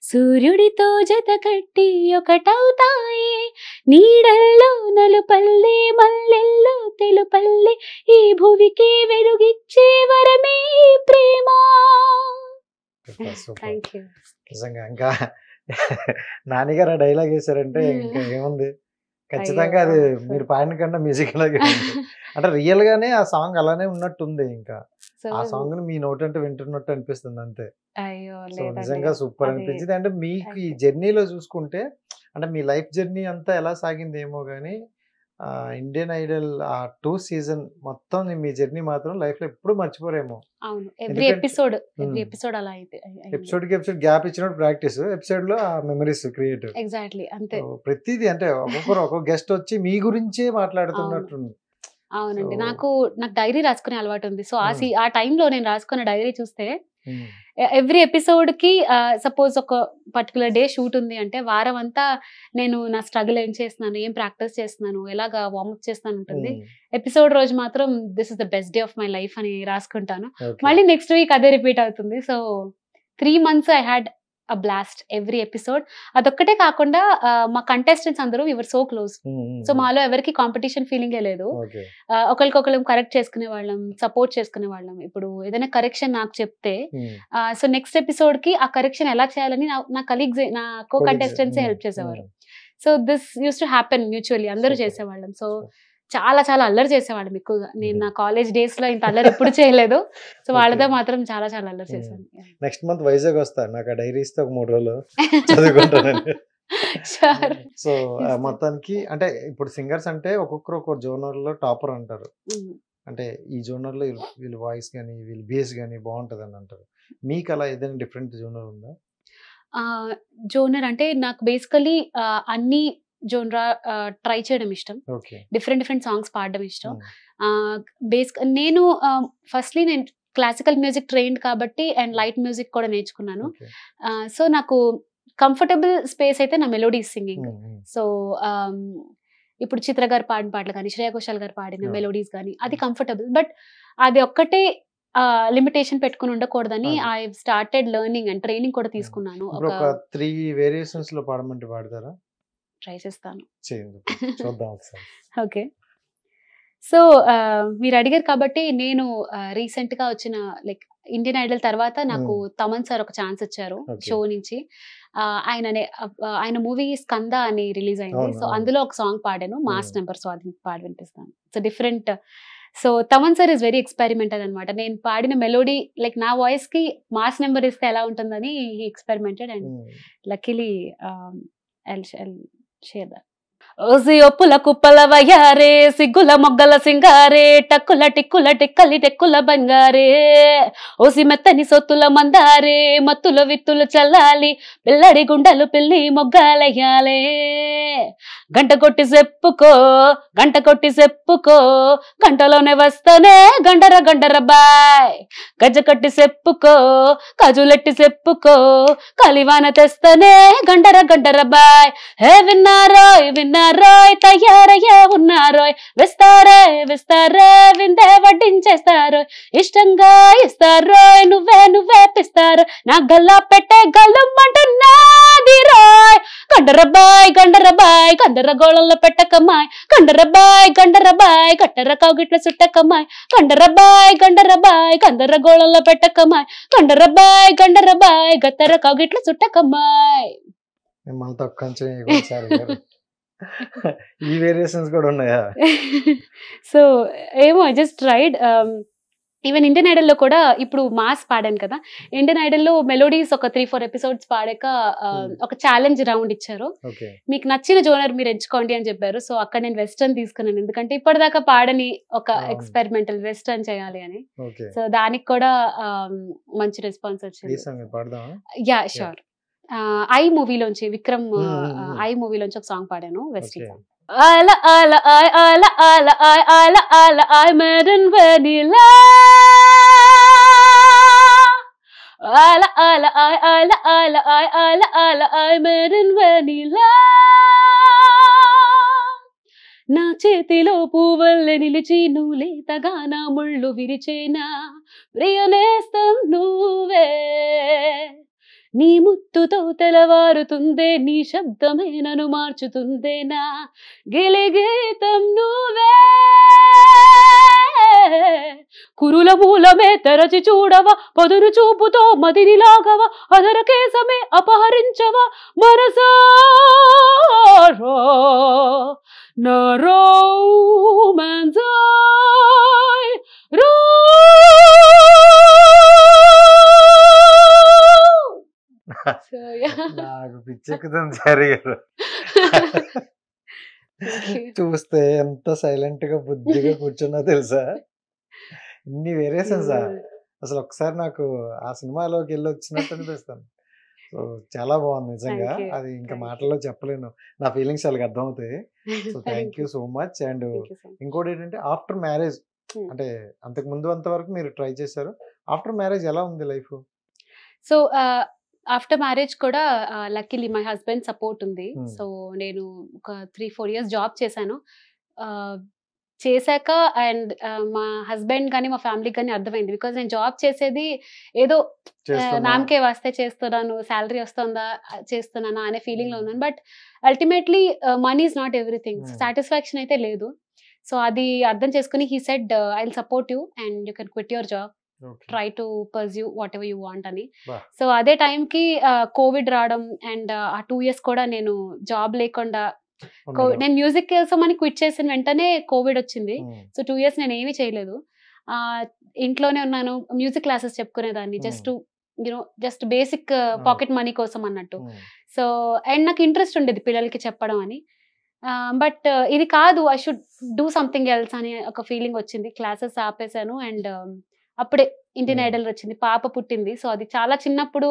సూర్యుడితో జత కట్టి ఒకటవుతాయే, నీడల్లో నలుపల్లె మల్లెల్లో తెలుపల్లె, ఈ భువికి వెలుగిచ్చే వరమే ప్రేమ. నిజంగా ఇంకా నానిగారు ఆ డైలాగ్ వేసారంటే ఇంకా ఏముంది, ఖచ్చితంగా అది మీరు పాడిన కన్నా మ్యూజిక్ అలాగే అంటే రియల్ గానే ఆ సాంగ్ అలానే ఉన్నట్టుంది. ఇంకా ఆ సాంగ్ ని మీ నోట్ అంటే వింటున్నట్టు అనిపిస్తుంది అంతే. సో నిజంగా సూపర్ అనిపించింది. అంటే మీకు ఈ జర్నీలో చూసుకుంటే అంటే మీ లైఫ్ జర్నీ అంతా ఎలా సాగింది ఏమో గానీ, ఇండియన్ ఐడల్ ఆ 2 season మొత్తం మీ జర్నీ మాత్రం లైఫ్ లో ఎప్పుడు మర్చిపోరేమో. ఎపిసోడ్ కి ఎపిసోడ్ గ్యాప్ ఇచ్చినప్పుడు ప్రాక్టీస్, ఎపిసోడ్ లో ఆ మెమరీస్ క్రియేట్. ఎగ్జాక్ట్లీ అంతే. ప్రతిదీ అంటే ఒక్కొక్క గెస్ట్ వచ్చి మీ గురించే మాట్లాడుతున్నట్టుంది. అవునండి. నాకు డైరీ రాసుకునే అలవాటు ఉంది. సో ఆ టైంలో నేను రాసుకున్న డైరీ చూస్తే ఎవ్రీ ఎపిసోడ్ కి సపోజ్ ఒక పర్టికులర్ డే షూట్ ఉంది అంటే వారం అంతా నేను నా స్ట్రగుల్ ఏం చేస్తున్నాను, ఏం ప్రాక్టీస్ చేస్తున్నాను, ఎలాగా వార్మప్ చేస్తాను ఉంటుంది. ఎపిసోడ్ రోజు మాత్రం this is the best day of my life అని రాసుకుంటాను. మళ్ళీ నెక్స్ట్ వీక్ అదే రిపీట్ అవుతుంది. So 3 months I had a blast every episode. అదొక్కటే కాకుండా మా కంటెస్టెంట్స్ అందరూ యువర్ సో క్లోజ్. సో మాలో ఎవరికి కాంపిటీషన్ ఫీలింగే లేదు. ఒకరికొకరు కరెక్ట్ చేసుకునే వాళ్ళం, సపోర్ట్ చేసుకునే వాళ్ళం. ఇప్పుడు ఏదైనా కరెక్షన్ నాకు చెప్తే సో నెక్స్ట్ ఎపిసోడ్ కి ఆ కరెక్షన్ ఎలా చేయాలని నా కలీగ్స్, నా కో కంటెస్టెంట్స్ హెల్ప్ చేసేవారు. So this use to happen mutually, అందరూ చేసేవాళ్ళం. సో చాలా చాలా అల్లరి చేసేవాళ్ళం ఎక్కువగా. నేను నా కాలేజ్ డేస్ లో ఇంత అల్లరి ఎప్పుడు చేయలేదు. సో వాళ్ళతో మాత్రం చాలా చాలా అల్లరి చేశాను. నెక్స్ట్ మంత్ వైజాగ్ వస్తాను, నాకు ఆ డైరీస్ తో 3 రోజులు చదువుకుంటాను. సో మొత్తానికి అంటే ఇప్పుడు సింగర్స్ అంటే ఒక్కొక్కరు ఒక్కొక్క జోనర్ లో టాపర్ అంటారు. అంటే ఈ జోనర్ లో వీళ్ళ వాయిస్ కానీ వీళ్ళ బేస్ కానీ బాగుంటది అని అంటారు. మీకు అలా ఏదైనా డిఫరెంట్ జోనర్ ఉందా? జోనర్ అంటే నాకు బేసికలీ అన్ని జోనరా ట్రై చేయడం ఇష్టం. డిఫరెంట్ సాంగ్స్ పాడడం ఇష్టం. నేను ఫస్ట్లీ నేను క్లాసికల్ మ్యూజిక్ ట్రైన్డ్ కాబట్టి అండ్ లైట్ మ్యూజిక్ కూడా నేర్చుకున్నాను. సో నాకు కంఫర్టబుల్ స్పేస్ అయితే నా మెలోడీస్ సింగింగ్. సో ఇప్పుడు చిత్ర గారు పాడిన పాటలు కానీ, శ్రేయా ఘోషాల్ గారు పాడిన మెలోడీస్ కానీ అది కంఫర్టబుల్. బట్ అది ఒక్కటే లిమిటేషన్ పెట్టుకుని ఉండకూడదని I started learning and training కూడా తీసుకున్నాను. ఒక 3 వేరియేషన్స్ లో పాడమంటే పాడతారా? ట్రై చేస్తాను. ఓకే. సో మీరు అడిగారు కాబట్టి నేను రీసెంట్ గా వచ్చిన లైక్ ఇండియన్ ఐడల్ తర్వాత నాకు తమన్ సార్ ఒక ఛాన్స్ ఇచ్చారు షో నుంచి. ఆయన మూవీ స్కంద అని రిలీజ్ అయింది. సో అందులో ఒక సాంగ్ పాడాను, మాస్ నెంబర్. సో అది పాడి వినిపిస్తాను. So different. So Thaman sir is very experimental అనమాట. నేను పాడిన మెలోడీ లైక్ నా వాయిస్ కి మాస్ నెంబర్ ఇస్తే ఎలా ఉంటుందని he experimented and luckily I'll share that. ఓసి ఒప్పుల కుప్పల వయ్యారే సిగ్గుల మొగ్గల సింగారే టక్కుల టిక్కుల టిక్కలి టెక్కుల బంగారే ఓసి మెత్తని సొత్తుల మందారే మత్తుల విత్తులు చల్లాలి పిల్లడి గుండెలు పిల్లి మొగ్గాలయ్యాలే గంట కొట్టి చెప్పుకో గంటలోనే వస్తానే గండర గండర బాయ్ గజ్జ కట్టి చెప్పుకో కజులెట్టి చెప్పుకో కలివాన తెస్తానే గండర గండర బాయ్ హే విన్నారోయ్ తయారయ్యే ఉన్నారోయ్ వేస్తారే విందే వడ్డించేస్తారోయ్ ఇష్టంగా ఇస్తారోయ్ నువ్వే పిస్తారోయ్ నా గల్లా పెట్టే గల్లుమంటున్నాది రోయ్ గండరబాయ్ గండర గోళంలో పెట్టకమ్మాయ్ గండరబాయ్ గట్టర కౌగిట్ల సుట్టకమ్మాయ్ గండరబాయ్ గందర గోళంలో పెట్టకమ్మాయ్ గండరబాయ్ గత్తర కౌగిట్ల సుట్టకమ్మాయ్. ఈ వేరియేషన్స్ కూడా ఉన్నాయా? సో ఏమో just ride. Even Indian Idol లో కూడా ఇప్పుడు మాస్ పాడాను కదా, ఇండియన్ ఐడల్ లో మెలోడీస్ ఒక 3-4 ఎపిసోడ్స్ పాడాక ఒక ఛాలెంజ్ రౌండ్ ఇచ్చారు. మీకు నచ్చిన జోనర్ మీరు ఎంచుకోండి అని చెప్పారు. సో అక్కడ నేను వెస్టర్న్ తీసుకున్నాను, ఎందుకంటే ఇప్పటిదాకా పాడని ఒక ఎక్స్పెరిమెంటల్ వెస్టర్న్ చేయాలి అని. సో దానికి కూడా మంచి రెస్పాన్స్ వచ్చింది. Yeah sure. ఐ మూవీలోంచి విక్రమ్ ఐ మూవీలోంచి ఒక సాంగ్ పాడాను, western song. Ala ala I ala ala I ala ala I made in vanilla. Ala ala I ala ala I ala ala I made in vanilla. నా చేతిలో పువ్వులే నిలిచి నువ్వులేతగా నా ముళ్ళు విరిచేనా ప్రియనేస్తం నువ్వే నీ ముత్తుతో తెలవారుతుందే నీ శబ్దమే నన్ను మార్చుతుందే నా గిలిగీతం నువ్వే కురుల మూలమే తెరచి చూడవా పదును చూపుతో మదిని లాగవా అదర కేసమే అపహరించవా మనసారా నా రోమాన్సాయ్ నాకు పిచ్చెక్కుతుంది సారీ గారు. చూస్తే ఎంత సైలెంట్ గా బుద్ధిగా కూర్చున్నా తెలుసా, ఇన్ని వేరియేషన్స్. అసలు ఒకసారి నాకు ఆ సినిమాలోకి వెళ్ళి వచ్చినట్టు అనిపిస్తాను. సో చాలా బాగుంది నిజంగా, అది ఇంకా మాటల్లో చెప్పలేను, నా ఫీలింగ్స్ వాళ్ళకి అర్థమవుతాయి. So thank you so much. And ఇంకోటి ఏంటంటే ఆఫ్టర్ మ్యారేజ్, అంటే అంతకు ముందు అంతవరకు మీరు ట్రై చేశారు, ఆఫ్టర్ మ్యారేజ్ ఎలా ఉంది లైఫ్? సో ఆఫ్టర్ మ్యారేజ్ కూడా లక్కీలీ మై హస్బెండ్ సపోర్ట్ ఉంది. సో నేను ఒక 3-4 years జాబ్ చేశాను. చేశాక అండ్ మా హస్బెండ్ కానీ మా ఫ్యామిలీకి కానీ అర్థమైంది, బికాజ్ నేను జాబ్ చేసేది ఏదో నామకే వస్తే చేస్తున్నాను, శాలరీ వస్తుందా చేస్తున్నానా అనే ఫీలింగ్ లో ఉన్నాను. But ultimately money is not everything, satisfaction అయితే లేదు. సో అది అర్థం చేసుకుని he said I will support you and you can quit your job, try to pursue what ever you want అని. సో అదే టైంకి కోవిడ్ రావడం అండ్ ఆ 2 years కూడా నేను జాబ్ లేకుండా, నేను మ్యూజిక్ కోసం అని క్విట్ చేసిన వెంటనే కోవిడ్ వచ్చింది. సో 2 years నేను ఏమీ చేయలేదు, ఇంట్లోనే ఉన్నాను. మ్యూజిక్ క్లాసెస్ చెప్పుకునేదాన్ని, జస్ట్ బేసిక్ పాకెట్ మనీ కోసం అన్నట్టు. సో అండ్ నాకు ఇంట్రెస్ట్ ఉండేది పిల్లలకి చెప్పడం అని. బట్ ఇది కాదు, I should do something else అని ఒక ఫీలింగ్ వచ్చింది. క్లాసెస్ ఆపేశాను అండ్ అప్పుడే ఇండియన్ ఐడల్ వచ్చింది, పాప పుట్టింది. సో అది చాలా చిన్నప్పుడు,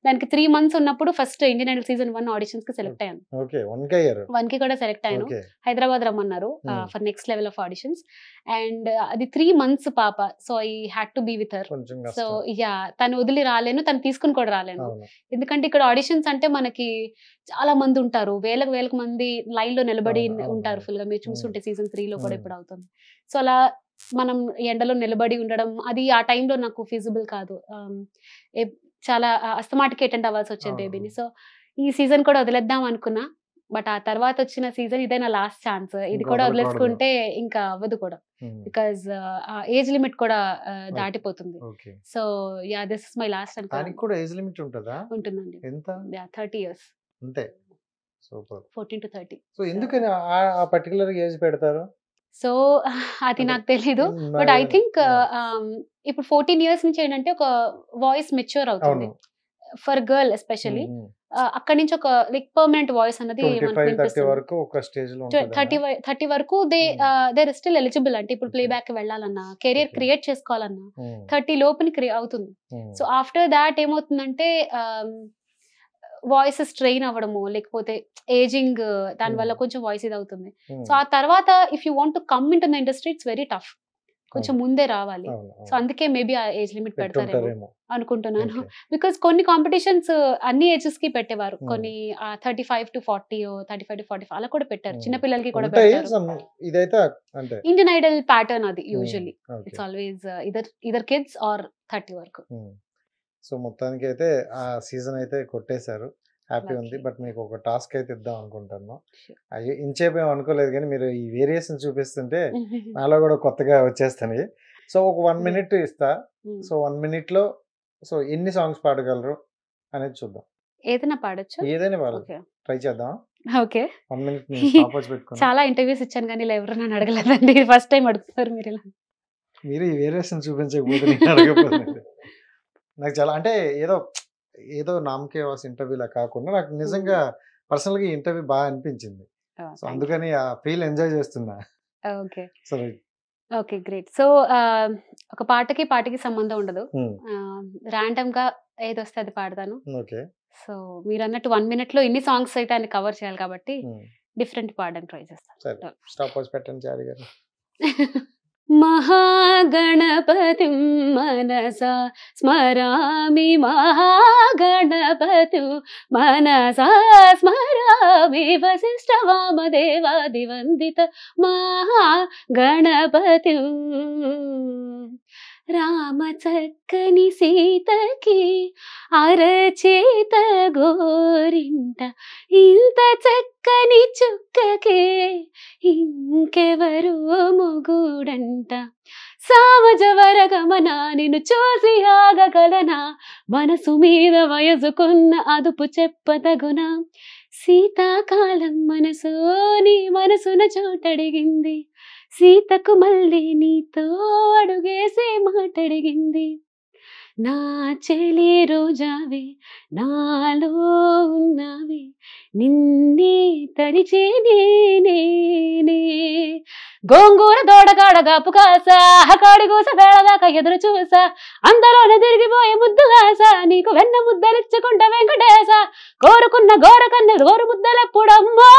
దానికి 3 months ఉన్నప్పుడు first Indian Idol season 1 auditions కి సెలెక్ట్ అయ్యాను. 1 కి కూడా సెలెక్ట్ అయ్యాను. హైదరాబాద్ రమ్మన్నారు for next level of auditions. And అది 3 months పాప. So I had to be with her. So yeah, తను వదిలి రాలేను, తను తీసుకుని కూడా రాలేను. ఎందుకంటే ఇక్కడ ఆడిషన్స్ అంటే మనకి చాలా మంది ఉంటారు, వేలకు మంది లైన్ లో నిలబడి ఉంటారు ఫుల్ గా. మీరు చూస్తుంటే సీజన్ 3 లో కూడా ఇప్పుడు అవుతుంది. సో అలా మనం ఎండలో నిలబడి ఉండడం, అది ఆ టైంలో నాకు ఫీజిబుల్ కాదు. చాలా అస్తమాటికి అటెండ్ అవ్వాల్సి వచ్చేది బేబీని. సో ఈ సీజన్ కూడా వదిలేద్దాం అనుకున్నా, బట్ ఆ తర్వాత వచ్చిన సీజన్ ఇదే నా లాస్ట్ ఛాన్స్. ఇది కూడా వదిలేసుకుంటే ఇంకా అవ్వదు కూడా, బికాజ్ ఏజ్ లిమిట్ కూడా దాటిపోతుంది. So yeah, this is my last. ఉంటుందండి, 30 years. అంతే. సూపర్. 14 to 30. సో ఎందుకని ఆ పర్టిక్యులర్ ఏజ్ పెడతారు? సో అది నాకు తెలీదు, బట్ ఐ థింక్ ఇప్పుడు 14 years నుంచి ఏంటంటే ఒక వాయిస్ మెచ్యూర్ అవుతుంది ఫర్ గర్ల్ ఎస్పెషల్లీ. అక్కడి నుంచి ఒక లైక్ పర్మనెంట్ వాయిస్ అన్నది 25-30 వరకు ఒక స్టేజ్ లో ఉంటుంది. 30 వరకు దే స్టిల్ ఎలిజిబుల్. అంటే ఇప్పుడు ప్లే బ్యాక్ వెళ్ళాలన్నా, కెరియర్ క్రియేట్ చేసుకోవాలన్నా 30 లోపుని అవుతుంది. సో ఆఫ్టర్ దాట్ ఏమవుతుందంటే వాయిస్ స్ట్రెయిన్ అవ్వడము, లేకపోతే ఏజింగ్, దాని వల్ల కొంచెం వాయిస్ ఇది అవుతుంది. సో ఆ తర్వాత if you want to come in to the industry it's very tough, కొంచెం ముందే రావాలి. సో అందుకే మేబీ ఆ ఏజ్ లిమిట్ పెడతారేమో అనుకుంటున్నాను. బికాస్ కొన్ని కాంపిటీషన్స్ అన్ని ఏజెస్ కి పెట్టేవారు, కొన్ని 35 to 40, 35 to 45 అలా కూడా పెట్టారు, చిన్న పిల్లలకి కూడా పెట్టారు. ఇండియన్ ఐడల్ ప్యాటర్న్ అది usually it's always either kids are 30 వరకు. సో మొత్తానికి అయితే ఆ సీజన్ అయితే కొట్టేశారు, హ్యాపీ ఉంది. బట్ మీకు ఒక టాస్క్ అయితే ఇద్దాం అనుకుంటాను. అయ్యో ఇంచేపేం అనుకోలేదు, కానీ మీరు ఈ వేరియేషన్ చూపిస్తుంటే నాలో కూడా కొత్తగా వచ్చేస్తాను. సో ఒక 1 minute ఇస్తా. సో 1 minute లో సో ఎన్ని సాంగ్స్ పాడగలరు అనేది చూద్దాం. ఏదైనా పాడొచ్చు, ఏదైనా పాడచ్చు, ట్రై చేద్దాం. ఓకే, 1 minute పెట్టుకుని. చాలా ఇంటర్వ్యూస్ ఇచ్చాను కానీ ఇలా ఎవరు నన్ను అడగలేదండి, ఫస్ట్ టైం అడుగుతారు మీరు ఇలా. మీరు ఈ వేరియేషన్ చూపించకపోతే నేను అడగకపోతే నాకు చాలా అంటే ఏదో నామకే వాస్ ఇంటర్వ్యూలా కాకుండా నాకు నిజంగా పర్సనల్ గా ఇంటర్వ్యూ బాగా అనిపించింది. సో అందుకని ఆ ఫీల్ ఎంజాయ్ చేస్తున్నా. ఓకే, సరే, ఓకే, గ్రేట్. సో ఒక పాటకి సంబంధం ఉండదు, ర్యాండమ్ గా ఏది వస్తే అది పాడతాను. ఓకే, సో మీరు అన్నట్టు 1 minute లో ఇన్ని సాంగ్స్ అయితే ఆయన కవర్ చేయాలి కాబట్టి డిఫరెంట్ పాడడానికి ట్రై చేస్తాను. సరే, స్టాప్ వాచ్ పెట్టండి చారి గారు. మహాగణపతిం మనసా స్మరామి, మహాగణపతిం మనసా స్మరామి, వశిష్ఠ వామదేవాది వందిత మహాగణపతిం. రామ చక్కని సీతకి అరచేత గోరింట, ఇంత చక్కని చుక్కకే ఇంకెవరు మొగుడంట. సామజవరగమన నిన్ను చూసి ఆగగలనా, మనసు మీద వయసుకున్న అదుపు చెప్పదగునా. శీతాకాలం మనసు నీ మనసున చోటడిగింది, సీతకు మళ్ళీ నీతో అడుగేసే మాటడిగింది. నా చెలి రోజావే నాలో ఉన్నావే, నిన్నే తరిచే నేనే. గోంగూర దోడగాడగాపు కాసా, కాడిగూస వేళదాకా ఎదురు చూసా, అందలోనే తిరిగిపోయే ముద్దుగాస, నీకు వెన్న ముద్దలిచ్చుకుంటా వెంకటేశ. కోరుకున్న గోరకన్న గోరు ముద్దలెప్పుడమ్మా.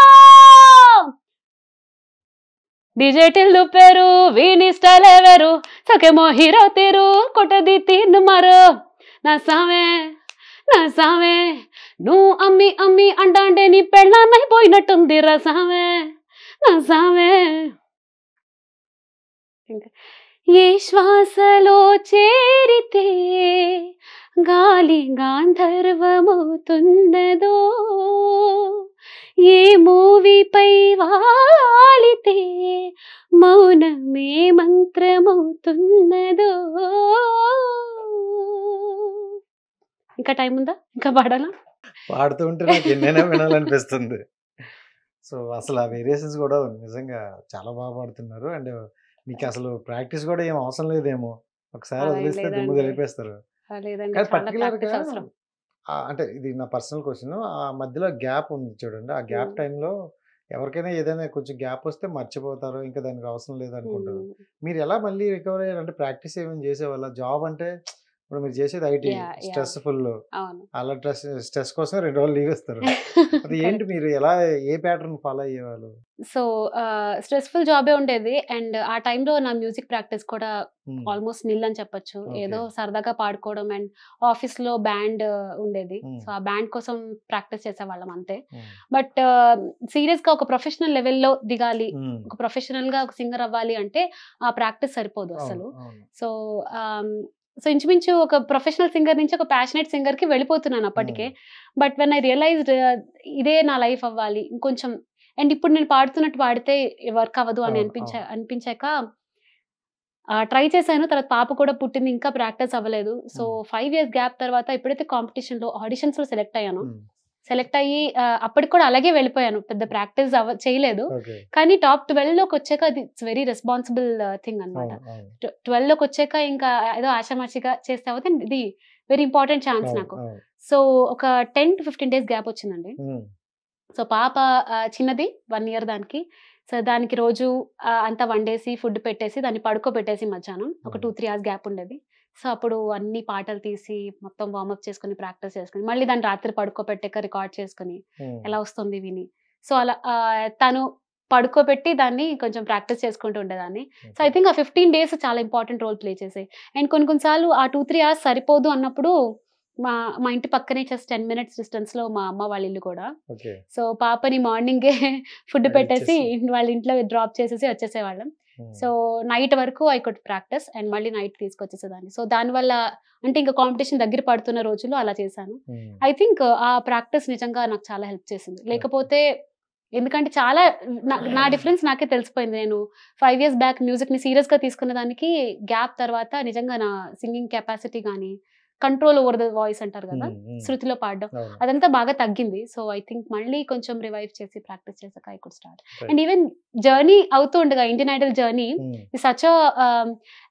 ಡಿಜೆಟಿಲ್ ದುಪ್ಪೇರು ವೀನಿ ಸ್ಟೈಲೆವೆರು ಸಕೆಮೋ ಹೀರೋ ತೀರು ಕೊಟ್ಟದಿ ತೀರ್ನು ಮಾರು. నా సామే నువ్వు అమ్మి అమ్మి అంటే నీ పెళ్ళాన్నైపోయినట్టుంది రా సామే, నా సామే. ఏ శ్వాసలో చేరితే గాలి గాంధర్వమవుతున్నదో, ఏ మూవీపై వాలితే మౌనమే మంత్రమవుతున్నదో. ఇంకా టైం ఉందా, ఇంకా పాడాలా? పాడుతూ ఉంటే నాకు ఎన్నైనా వినాలనిపిస్తుంది. సో అసలు ఆ వేరియేషన్స్ కూడా నిజంగా చాలా బాగా పాడుతున్నారు. అండ్ మీకు అసలు ప్రాక్టీస్ కూడా ఏం అవసరం లేదేమో, ఒకసారి వదిలేస్తే దుమ్ము తెలిపేస్తారు. పర్టికులర్గా అంటే ఇది నా పర్సనల్ క్వశ్చన్, ఆ మధ్యలో గ్యాప్ ఉంది చూడండి, ఆ గ్యాప్ టైంలో ఎవరికైనా ఏదైనా కొంచెం గ్యాప్ వస్తే మర్చిపోతారు, ఇంకా దానికి అవసరం లేదు అనుకుంటారు. మీరు ఎలా మళ్ళీ రికవర్ అయ్యారంటే ప్రాక్టీస్ ఏమైనా చేసేవాళ్ళ? జాబ్ అంటే ఇప్పుడు మీరు చేసేది ఐటీ, స్ట్రెస్ఫుల్, అలా స్ట్రెస్ కోసం 2 రోజులు లీవ్ ఇస్తారు. అది ఏంటి, మీరు ఎలా ఏ ప్యాటర్న్ ఫాలో అయ్యేవాళ్ళు? సో స్ట్రెస్ఫుల్ జాబే ఉండేది. అండ్ ఆ టైంలో నా మ్యూజిక్ ప్రాక్టీస్ కూడా ఆల్మోస్ట్ నిల్ అని చెప్పొచ్చు. ఏదో సరదాగా పాడుకోవడం, అండ్ ఆఫీస్ లో బ్యాండ్ ఉండేది, సో ఆ బ్యాండ్ కోసం ప్రాక్టీస్ చేసేవాళ్ళం అంతే. బట్ సీరియస్ గా ఒక ప్రొఫెషనల్ లెవెల్లో దిగాలి, ఒక ప్రొఫెషనల్ గా ఒక సింగర్ అవ్వాలి అంటే ఆ ప్రాక్టీస్ సరిపోదు అసలు. సో ఇంచుమించు ఒక ప్రొఫెషనల్ సింగర్ నుంచి ఒక ప్యాషనేట్ సింగర్ కి వెళ్ళిపోతున్నాను అప్పటికే. బట్ వెన్ ఐ రియలైజ్డ్ ఇదే నా లైఫ్ అవ్వాలి ఇంకొంచెం, అండ్ ఇప్పుడు నేను పాడుతున్నట్టు పాడితే వర్క్ అవ్వదు అని అనిపించాక ట్రై చేశాను. తర్వాత పాప కూడా పుట్టింది, ఇంకా ప్రాక్టీస్ అవ్వలేదు. సో 5 years గ్యాప్ తర్వాత ఎప్పుడైతే కాంపిటీషన్ లో ఆడిషన్స్ లో సెలెక్ట్ అయ్యాను, సెలెక్ట్ అయ్యి అప్పటికి కూడా అలాగే వెళ్ళిపోయాను, పెద్ద ప్రాక్టీస్ చేయలేదు. కానీ టాప్ 12 లోకి వచ్చాక అది ఇట్స్ వెరీ రెస్పాన్సిబుల్ థింగ్ అనమాట. 12 లోకి వచ్చాక ఇంకా ఏదో ఆషామాషిగా చేస్తే అవుతే ఇది వెరీ ఇంపార్టెంట్ ఛాన్స్ నాకు. సో ఒక 10 to 15 days గ్యాప్ వచ్చిందండి. సో పాప చిన్నది 1 year దానికి. సో దానికి రోజు అంతా వండేసి ఫుడ్ పెట్టేసి దాన్ని పడుకోబెట్టేసి మధ్యాహ్నం ఒక 2-3 hours గ్యాప్ ఉండేది. సో అప్పుడు అన్ని పాటలు తీసి మొత్తం వార్మప్ చేసుకుని ప్రాక్టీస్ చేసుకుని మళ్ళీ దాన్ని రాత్రి పడుకోబెట్టాక రికార్డ్ చేసుకుని ఎలా వస్తుంది విని, సో అలా తను పడుకోబెట్టి దాన్ని కొంచెం ప్రాక్టీస్ చేసుకుంటూ ఉండేదాన్ని. సో ఐ థింక్ ఆ 15 days చాలా ఇంపార్టెంట్ రోల్ ప్లే చేసాయి. అండ్ కొన్నిసార్లు ఆ 2-3 hours సరిపోదు అన్నప్పుడు మా ఇంటి పక్కనే జస్ట్ 10 minutes డిస్టెన్స్ లో మా అమ్మ వాళ్ళ ఇల్లు కూడా. సో పాపని మార్నింగే ఫుడ్ పెట్టేసి వాళ్ళ ఇంట్లో డ్రాప్ చేసేసి వచ్చేసేవాళ్ళం. సో నైట్ వరకు ఐ కుడ్ ప్రాక్టీస్ అండ్ మళ్ళీ నైట్ తీసుకొచ్చేసేదాన్ని. సో దానివల్ల అంటే ఇంకా కాంపిటీషన్ దగ్గర పడుతున్న రోజుల్లో అలా చేశాను. ఐ థింక్ ఆ ప్రాక్టీస్ నిజంగా నాకు చాలా హెల్ప్ చేసింది. లేకపోతే ఎందుకంటే చాలా నా డిఫరెన్స్ నాకే తెలిసిపోయింది. నేను 5 years బ్యాక్ మ్యూజిక్ ని సీరియస్ గా తీసుకున్న దానికి గ్యాప్ తర్వాత నిజంగా నా సింగింగ్ కెపాసిటీ కానీ కంట్రోల్ ఓవర్ ద వాయిస్ అంటారు కదా, శృతిలో పాడడం, అదంతా బాగా తగ్గింది. సో ఐ థింక్ మళ్ళీ కొంచెం రివైవ్ చేసి ప్రాక్టీస్ చేసాక I could start. And even journey అవుతూ ఉండగా ఇండియన్ ఐడల్ జర్నీ సచ్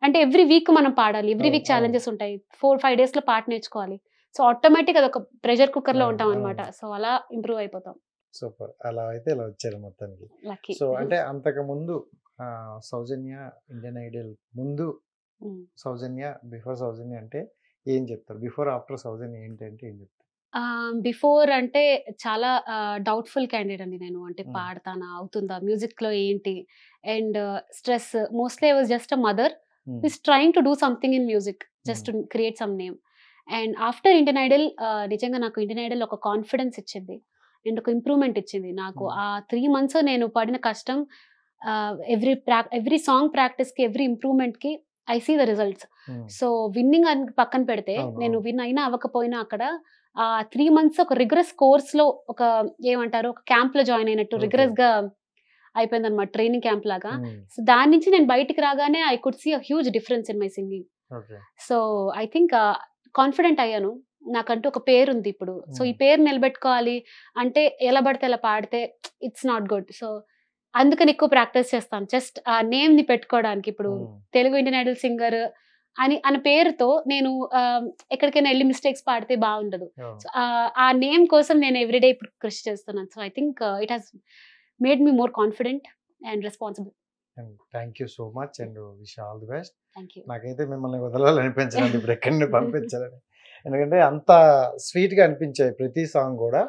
అంటే ఎవ్రీ వీక్ మనం పాడాలి, ఎవ్రీ వీక్ ఛాలెంజెస్ ఉంటాయి, 4-5 days లో పాట నేర్చుకోవాలి. సో ఆటోమేటిక్ అది ఒక ప్రెషర్ కుక్కర్ లో ఉంటాం అనమాట. సో అలా ఇంప్రూవ్ అయిపోతాం. సూపర్. అలా అయితే ఇలా వచ్చారు మొత్తానికి. సో అంటే అంతకు ముందు సౌజన్య ఇండియన్ ఐడల్ ముందు సౌజన్య బిఫోర్ సౌజన్య అంటే ఏం చెప్తారు? బిఫోర్ ఆఫ్టర్ సౌజన్య ఏంటంటే ఏం చెప్తారు? బిఫోర్ అంటే చాలా డౌట్ఫుల్ క్యాండిడేట్ అండి నేను. అంటే పాడతానా, అవుతుందా, మ్యూజిక్ లో ఏంటి, and stress. Mostly I was just a mother is trying to do something in music, just to create some name. And after Indian Idol నిజంగా నాకు ఇండియన్ ఐడల్ ఒక కాన్ఫిడెన్స్ ఇచ్చింది అండ్ ఒక ఇంప్రూవ్మెంట్ ఇచ్చింది నాకు. ఆ 3 months నేను పడిన కష్టం, ఎవ్రీ సాంగ్ ప్రాక్టీస్ కి, ఎవ్రీ ఇంప్రూవ్మెంట్ కి I see the results. So winning అని పక్కన పెడితే, నేను విన్ అయినా అవ్వకపోయినా అక్కడ ఆ 3 months ఒక రిగరస్ కోర్స్ లో ఒక ఏమంటారు ఒక క్యాంప్ లో జాయిన్ అయినట్టు రిగరస్ గా అయిపోయింది అనమాట, ట్రైనింగ్ క్యాంప్ లాగా. సో దాని నుంచి నేను బయటికి రాగానే I could see a huge difference in my singing. So I think confident అయ్యాను, నాకంటూ ఒక పేరు ఉంది ఇప్పుడు. సో ఈ పేరు నిలబెట్టుకోవాలి అంటే ఎలా పడితే ఎలా పాడితే ఇట్స్ నాట్ గుడ్. సో అందుకని ఎక్కువ ప్రాక్టీస్ చేస్తాను, జస్ట్ ఆ నేమ్ ని పెట్టుకోవడానికి. ఇప్పుడు తెలుగు ఇండియన్ ఐడల్ సింగర్ అనే పేరుతో నేను ఎక్కడికైనా వెళ్ళి మిస్టేక్స్ పాడితే బాగుండదు. సో ఆ నేమ్ కోసం నేను ఎవ్రీడే ఇప్పుడు కృషి చేస్తున్నాను. So I think it has made me more confident and responsible. Thank you so much and wish all the best. Thank you. నాకైతే మిమ్మల్ని వదలాలనిపించలేదు ఇప్పుడు ఎక్కడిని పంపించాలని, ఎందుకంటే అంత స్వీట్ గా అనిపించాయి ప్రతి సాంగ్ కూడా.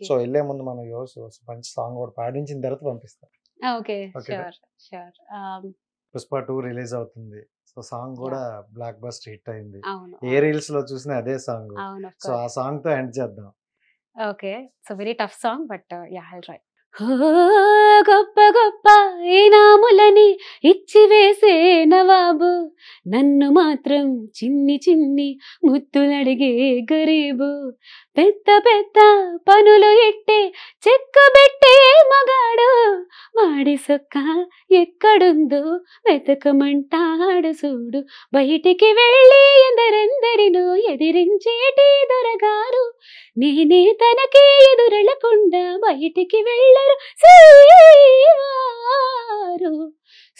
సో వెళ్ళే ముందు మనం మంచి సాంగ్ కూడా పాడించిన తర్వాత పంపిస్తాం. Okay, sure sure. Pushpa 2 release అవుతుంది. సో సాంగ్ కూడా బ్లాక్ బస్టర్ హిట్ అయింది, ఏ రీల్స్ లో చూసినా అదే సాంగ్. సో ఆ సాంగ్ తో ఎండ్ చేద్దాం. Okay, so very tough song but yeah I'll try. గొప్ప గొప్ప ఇనాములని ఇచ్చి వేసే నవాబు, నన్ను మాత్రం చిన్ని చిన్ని ముద్దులడిగే గరీబు, పెద్ద పెద్ద పనులు ఎట్టే చెక్కబెట్టే మగాడు, వాడి సొక్క ఎక్కడుందో వెతకమంటాడు చూడు, బయటికి వెళ్ళి ఎందరెందరినో ఎదిరించేటి దొరగారు, నేనే తనకి ఎదురెళ్ళకుండా బయటికి వెళ్ళరు శ్రీవారు,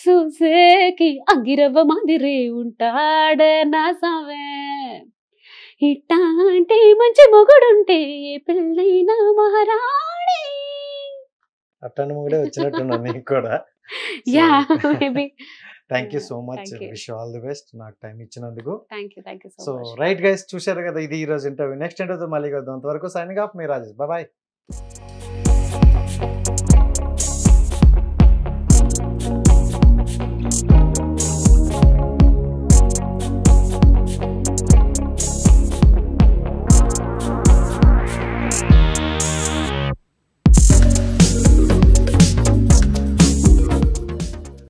చూసేకి అంగిరవ్వ మాదిరే ఉంటాడ నా సావే, ఇట్టాంటి మంచి మొగుడుంటే పెళ్ళైన మహారాణి. అట్టని మొగుడే వచ్చినట్టున్నా నీకు కూడా. Yeah maybe. Thank you so much, wish all the best నాకు టైం ఇచ్చినందుకు. Thank you so right guys, చూశారు కదా, ఇది ఈ రోజు ఇంటర్వ్యూ. నెక్స్ట్ ఇంటర్వ్యూతో మళ్ళీ కలుద్దాం. అంతవరకు సైనింగ్ ఆఫ్, మీ రాజేష్. బాయ్.